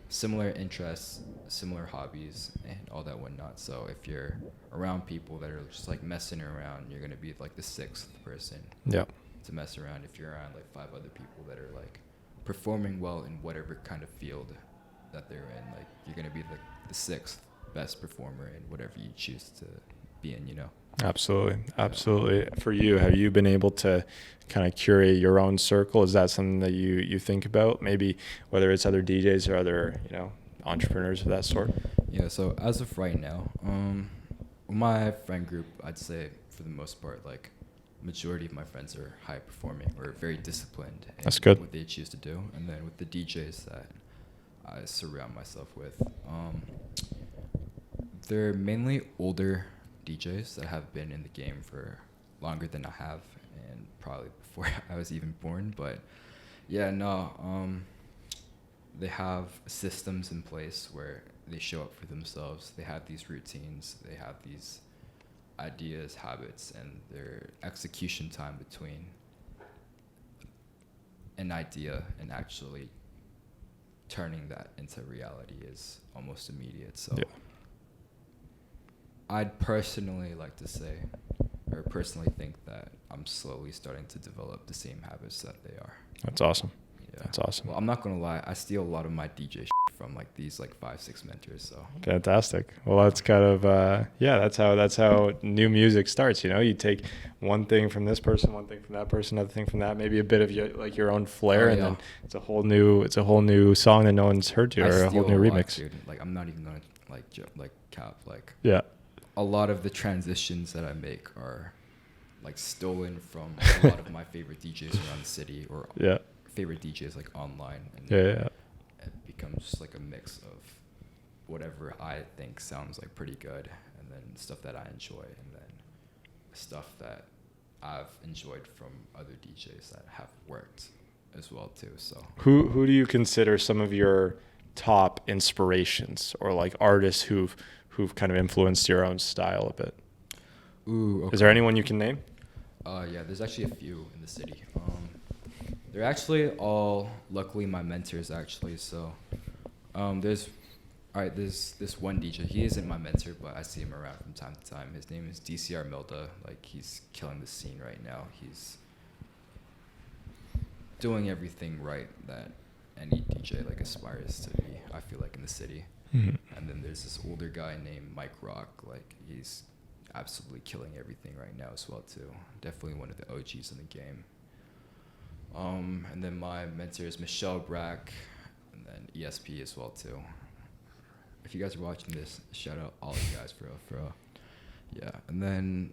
similar interests, similar hobbies, and all that whatnot. So if you're around people that are just like messing around, you're going to be like the 6th person. Yeah. To mess around. If you're around like 5 other people that are like performing well in whatever kind of field that they're in, like you're gonna be the 6th best performer in whatever you choose to be in, you know. Absolutely. For you, have you been able to kind of curate your own circle? Is that something that you think about, maybe whether it's other DJs or other, you know, entrepreneurs of that sort? Yeah, so as of right now, my friend group, I'd say for the most part, like majority of my friends are high performing or very disciplined in That's good. what they choose to do. And then with the DJs that I surround myself with, they're mainly older DJs that have been in the game for longer than I have, and probably before I was even born. But yeah, no, they have systems in place where they show up for themselves. They have these routines. They have these ideas, habits, and their execution time between an idea and actually turning that into reality is almost immediate. So I'd personally like to say, or personally think, that I'm slowly starting to develop the same habits that they are. That's awesome. Yeah. That's awesome. Well, I'm not gonna lie, I steal a lot of my DJ from like these like 5-6 mentors. So fantastic. Well, that's kind of that's how new music starts. You know, you take one thing from this person, one thing from that person, another thing from that, maybe a bit of your own flair, and then it's a whole new song that no one's heard to, or a whole new remix. Dude. Like I'm not even gonna like cap like a lot of the transitions that I make are like stolen from a lot of my favorite DJs around the city, or favorite DJs like online. And it becomes just like a mix of whatever I think sounds like pretty good, and then stuff that I enjoy, and then stuff that I've enjoyed from other DJs that have worked as well too. So who do you consider some of your top inspirations, or like artists who've kind of influenced your own style a bit? Ooh, okay. Is there anyone you can name? Yeah, there's actually a few in the city. They're actually all, luckily, my mentors, actually. So there's this one DJ. He isn't my mentor, but I see him around from time to time. His name is DCR Milda. Like, he's killing the scene right now. He's doing everything right that any DJ like aspires to be, I feel like, in the city. Mm-hmm. And then there's this older guy named Mike Rock. Like, he's absolutely killing everything right now as well too. Definitely one of the OGs in the game. And then my mentor is Michelle Brack, and then ESP as well too. If you guys are watching this, shout out all you guys for real. Yeah, and then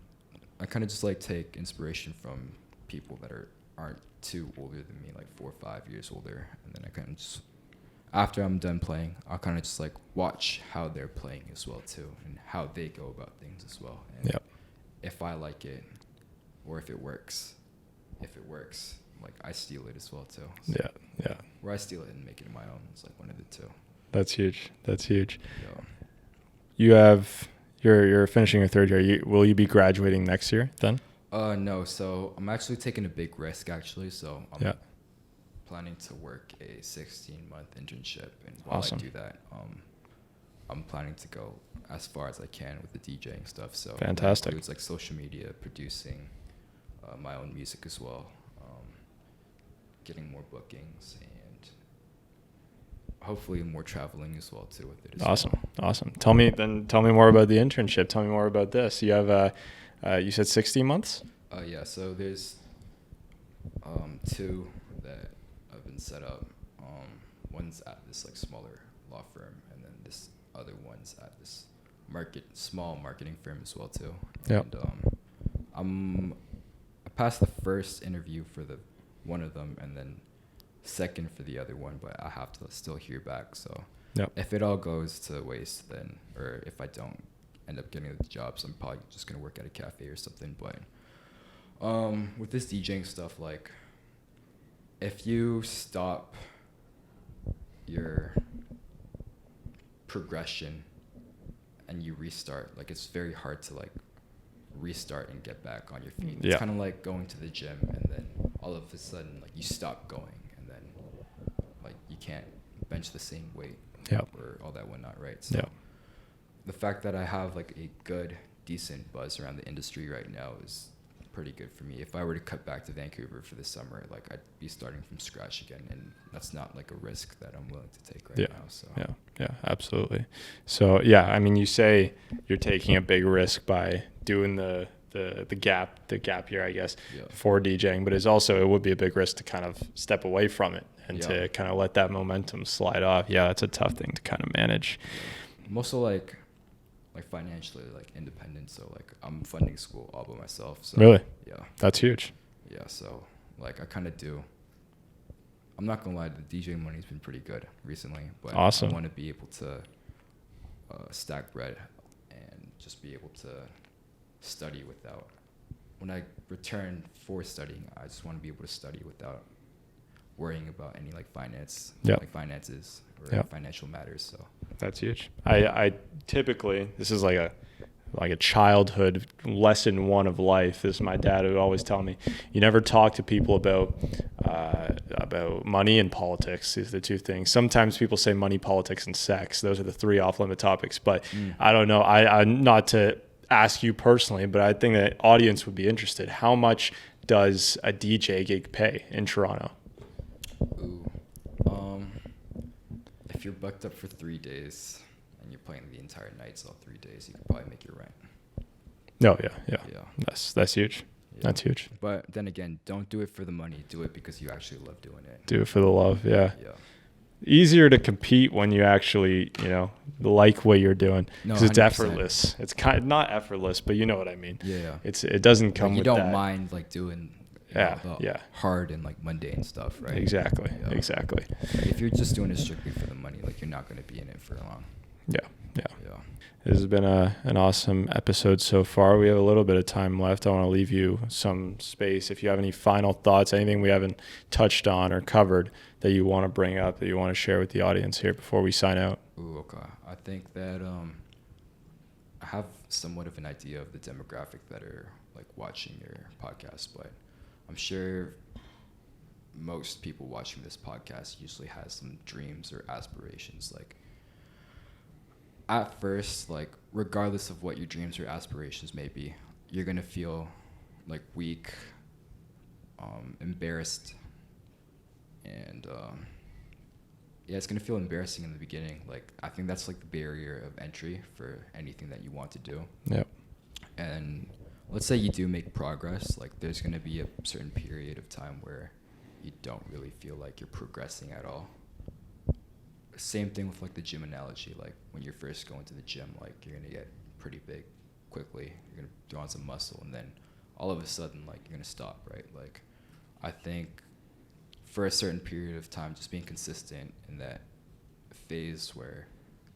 I kind of just like take inspiration from people that aren't too older than me, like 4 or 5 years older, and then I kind of just after I'm done playing, I'll kind of just like watch how they're playing as well too, and how they go about things as well. And if I like it, or if it works, like I steal it as well too. So Or I steal it and make it my own. It's like one of the two. That's huge. Yeah. You have you're finishing your third year. Will you be graduating next year then? No. So I'm actually taking a big risk actually. So I'm planning to work a 16-month internship, and while I do that, I'm planning to go as far as I can with the DJing stuff. So fantastic. That includes like social media, producing my own music as well, getting more bookings, and hopefully more traveling as well too with it. Awesome. Tell me more about the internship. Tell me more about this. You have you said 16 months? Yeah. So there's 2 that have been set up. One's at this like smaller law firm, and then this other one's at this small marketing firm as well too. And I passed the first interview for one of them, and then second for the other one, but I have to still hear back. So if it all goes to waste, then, or if I don't end up getting the jobs, I'm probably just gonna work at a cafe or something. But with this DJing stuff, like if you stop your progression and you restart, like it's very hard to like restart and get back on your feet. It's kind of like going to the gym and then all of a sudden like you stop going, and then like you can't bench the same weight or all that whatnot, right? So the fact that I have like a good decent buzz around the industry right now is pretty good for me. If I were to cut back to Vancouver for the summer, like I'd be starting from scratch again, and that's not like a risk that I'm willing to take right now. So absolutely. So I mean, you say you're taking a big risk by doing the gap year, I guess, for DJing, but it would be a big risk to kind of step away from it and to kind of let that momentum slide off. That's a tough thing to kind of manage. I'm also like financially like independent, so like I'm funding school all by myself. So really, that's huge. So like I kind of do. I'm not gonna lie, the DJing money's been pretty good recently, but I want to be able to stack bread and just be able to study without. When I return for studying, I just want to be able to study without worrying about any like finances or financial matters. So that's huge. I typically, this is like a childhood lesson 1 of life. This is my dad who would always tell me, you never talk to people about money and politics. These are the 2 things. Sometimes people say money, politics, and sex. Those are the 3 off-limit topics. But I don't know. I'm not to ask you personally, but I think the audience would be interested. How much does a DJ gig pay in Toronto? If you're booked up for 3 days and you're playing the entire nights all 3 days, you could probably make your rent. That's huge. That's huge. But then again, don't do it for the money. Do it because you actually love doing it. Do it for the love. Easier to compete when you actually, like what you're doing, because it's effortless. It's kind of not effortless, but you know what I mean. It doesn't come with that. You don't mind like doing hard and like mundane stuff, right? Exactly. If you're just doing it strictly for the money, like you're not going to be in it for long. This has been an awesome episode so far. We have a little bit of time left. I want to leave you some space. If you have any final thoughts, anything we haven't touched on or covered that you want to bring up, that you want to share with the audience here before we sign out. Okay. I think that I have somewhat of an idea of the demographic that are like watching your podcast, but I'm sure most people watching this podcast usually has some dreams or aspirations. Like at first, like regardless of what your dreams or aspirations may be, you're gonna feel like weak, embarrassed, and it's gonna feel embarrassing in the beginning. Like I think that's like the barrier of entry for anything that you want to do. And let's say you do make progress, like there's gonna be a certain period of time where you don't really feel like you're progressing at all. Same thing with like the gym analogy. Like when you're first going to the gym, like you're gonna get pretty big quickly. You're gonna throw on some muscle, and then all of a sudden, like you're gonna stop, right? Like I think for a certain period of time, just being consistent in that phase where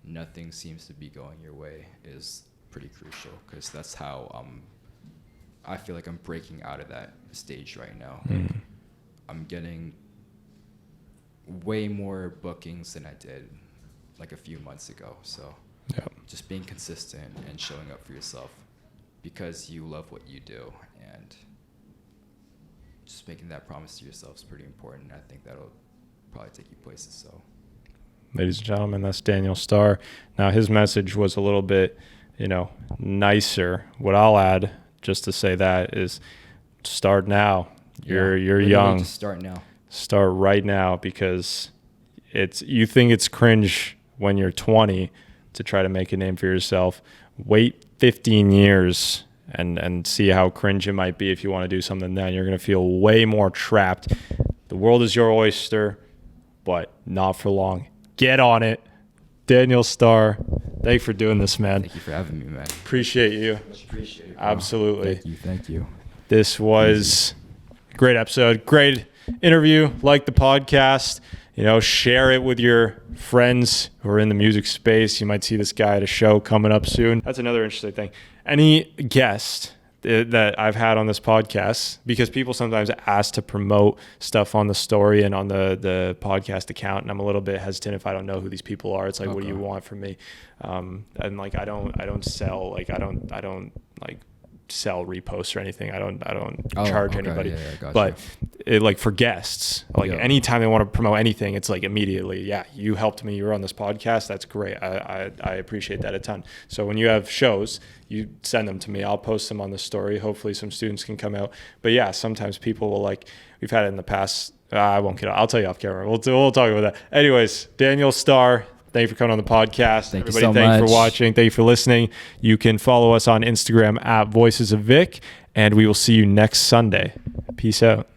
nothing seems to be going your way is pretty crucial, because that's how I feel like I'm breaking out of that stage right now. Like, I'm getting way more bookings than I did like a few months ago. So just being consistent and showing up for yourself because you love what you do, and just making that promise to yourself is pretty important. I think that'll probably take you places. So, ladies and gentlemen, that's Daniel Starr. Now, his message was a little bit, nicer. What I'll add, just to say that, is start now. You're young. Just start now. Start right now, because you think it's cringe when you're 20 to try to make a name for yourself. Wait 15 years and see how cringe it might be if you want to do something then. You're going to feel way more trapped. The world is your oyster, but not for long. Get on it. Daniel Starr, thank you for doing this, man. Thank you for having me, man. Appreciate you. Appreciate it. Absolutely. Thank you. This was a great episode. Great interview. Like the podcast. Share it with your friends who are in the music space. You might see this guy at a show coming up soon. That's another interesting thing. Any guest that I've had on this podcast, because people sometimes ask to promote stuff on the story and on the podcast account, and I'm a little bit hesitant if I don't know who these people are. It's like, what do you want from me? And like, I don't sell, like, I don't like sell reposts or anything. I don't charge anybody. Gotcha. But like for guests, like anytime they want to promote anything, it's like immediately, you helped me, you were on this podcast, that's great. I appreciate that a ton. So when you have shows, you send them to me, I'll post them on the story. Hopefully some students can come out. But sometimes people will, like, we've had it in the past. I won't get out. I'll tell you off camera. We'll talk about that. Anyways, Daniel Starr, thank you for coming on the podcast. Thank Everybody, you so thank you much for watching. Thank you for listening. You can follow us on Instagram at Voices of Vic, and we will see you next Sunday. Peace out.